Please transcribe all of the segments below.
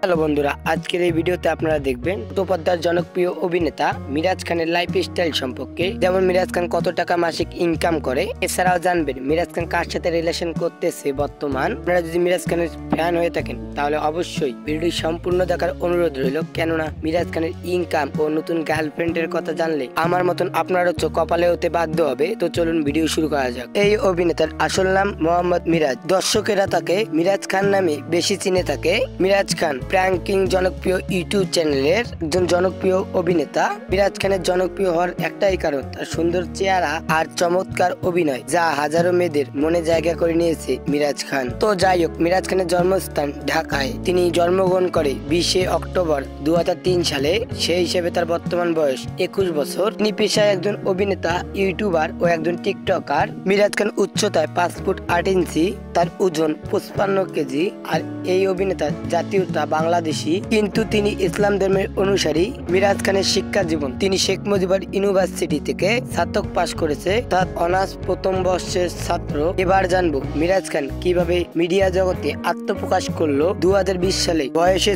Hello বন্ধুরা, আজকের এই ভিডিওতে আপনারা দেখবেন চট্টোপাধ্যায়ের জনপ্রিয় অভিনেতা মিরাজ খানের লাইফ স্টাইল সম্পর্কে। যেমন মিরাজ খান কত টাকা মাসিক ইনকাম করে, এছাড়াও জানবেন মিরাজ খান কার সাথে রিলেশন করতেছে বর্তমান। আপনারা যদি মিরাজ খানের ফ্যান হয়ে থাকেন তাহলে অবশ্যই ভিডিওটি সম্পূর্ণ দেখার অনুরোধ রইল, কেননা মিরাজ খানের ইনকাম ও নতুন গার্লফ্রেন্ডের কথা জানলে আমার মতন আপনারও চোখ কপালে হতে বাধ্য হবে। তো চলুন ভিডিও শুরু করা যাক। এই অভিনেতার আসল নাম মোহাম্মদ মিরাজ। দর্শকেরা তাকে মিরাজ খান নামে বেশি চিনে থাকে। মিরাজ খান প্র্যাঙ্কিং জনপ্রিয় ইউটিউব চ্যানেলের একজন জনপ্রিয় অভিনেতা। মিরাজ খানের জনপ্রিয় হওয়ার একটাই কারণ তার সুন্দর চেহারা আর চমৎকার অভিনয়, যা হাজারো মেয়েদের মনে জায়গা করে নিয়েছে মিরাজ খান। তো যাই হোক, মিরাজ খানের জন্মস্থান ঢাকায়। তিনি জন্মগ্রহণ করে 20 অক্টোবর 2003 সালে। সেই হিসেবে তার বর্তমান বয়স 21 বছর। তিনি পেশায় একজন অভিনেতা, ইউটিউবার ও একজন টিকটকার। মিরাজ খান উচ্চতায় 5 ফুট 8 ইঞ্চি, তার ওজন 55 কেজি। আর এই অভিনেতার জাতীয়তা বাংলাদেশী, কিন্তু তিনি ইসলাম ধর্মের অনুসারী। মিরাজ খানের শিক্ষা জীবন: তিনি শেখ মুজিবুর ইউনিভার্সিটি থেকে স্নাতক পাশ করেছে, তার অনার্স প্রথম বর্ষের ছাত্র। এবার জানবো মিরাজ খান কিভাবে মিডিয়া জগতে আত্মপ্রকাশ করলো। 2020 সালে বয়সে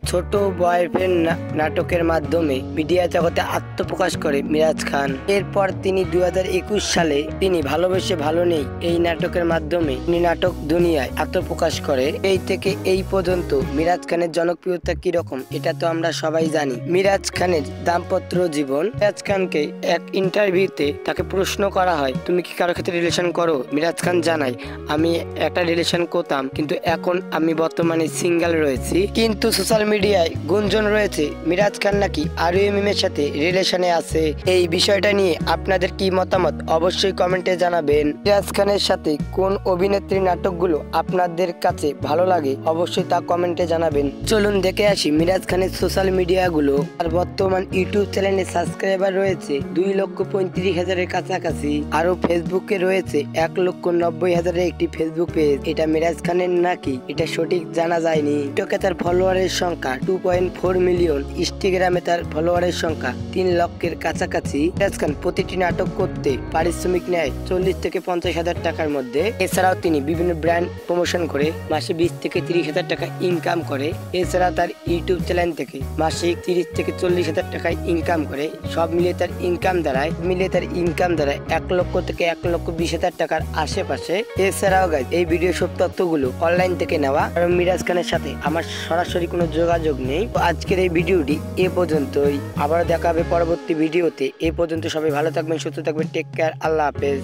ছোট বয়ফ্রেন্ড নাটকের মাধ্যমে মিডিয়া জগতে আত্মপ্রকাশ করে মিরাজ খান। এরপর তিনি 2021 সালে তিনি ভালোবেসে ভালো নেই এই নাটকের মাধ্যমে তিনি নাটক দুনিয়ায় আত্মপ্রকাশ করে। এই থেকে এই পর্যন্ত মিরাজ খানের জনপ্রিয়তা কিরকম এটা তো আমরা সবাই জানি। মিরাজ খানের দাম্পত্য জীবন: মিরাজ খানকে এক ইন্টারভিউতে তাকে প্রশ্ন করা হয়, তুমি কি কারোর সাথে রিলেশন করো? মিরাজ খান জানায়, আমি একটা রিলেশন করতাম, কিন্তু এখন আমি বর্তমানে সিঙ্গেল রয়েছি। কিন্তু সোশ্যাল মিডিয়ায় গুঞ্জন রয়েছে মিরাজ খান নাকি আরএমএম এর সাথে রিলেশনে আছে। এই বিষয়টা নিয়ে আপনাদের কি মতামত অবশ্যই কমেন্টে জানাবেন। মিরাজ খানের সাথে কোন অভিনেত্রীর নাটকগুলো আপনাদের কাছে ভালো লাগে অবশ্যই তা কমেন্টে জানাবেন। চলুন দেখে আসি মিরাজ খানের সোশ্যাল মিডিয়া গুলো। আর বর্তমান ইউটিউব চ্যানেলে সাবস্ক্রাইবার রয়েছে 2,35,000-এর কাছাকাছি। আরো ফেসবুকে রয়েছে 1,90,000-এর একটি ফেসবুক পেজ। এটা মিরাজ খানের নাকি এটা সঠিক জানা যায়নি। টিকটকে তার ফলোয়ারের সংখ্যা 2.4 মিলিয়ন। ইনস্টাগ্রামে তার ফলোয়ারের সংখ্যা 3 লক্ষের কাছাকাছি। মিরাজ খান প্রতিটি নাটক করতে পারিশ্রমিক নেয় 40 থেকে 50,000 টাকার মধ্যে। এছাড়াও তিনি বিভিন্ন ব্র্যান্ড প্রমোশন করে মাসে 20 থেকে 30,000 টাকা ইনকাম করে। এছাড়া তার ইউটিউব চ্যানেল থেকে মাসিক 30 থেকে 40,000 টাকা ইনকাম করে। সব মিলিয়ে তার ইনকাম দাঁড়ায় 1 লক্ষ থেকে 1,20,000 টাকার আশেপাশে। এছাড়াও গাইজ, এই ভিডিও সব তথ্যগুলো অনলাইন থেকে নেওয়া, কারণ মিরাজ খানের সাথে আমার সরাসরি কোনো যোগাযোগ নেই। তো আজকের এই ভিডিওটি এ পর্যন্তই। আবার দেখা হবে পরবর্তী ভিডিওতে। এ পর্যন্ত সবাই ভালো থাকবেন, সুস্থ থাকবেন। টেক কেয়ার, আল্লাহ হাফেজ।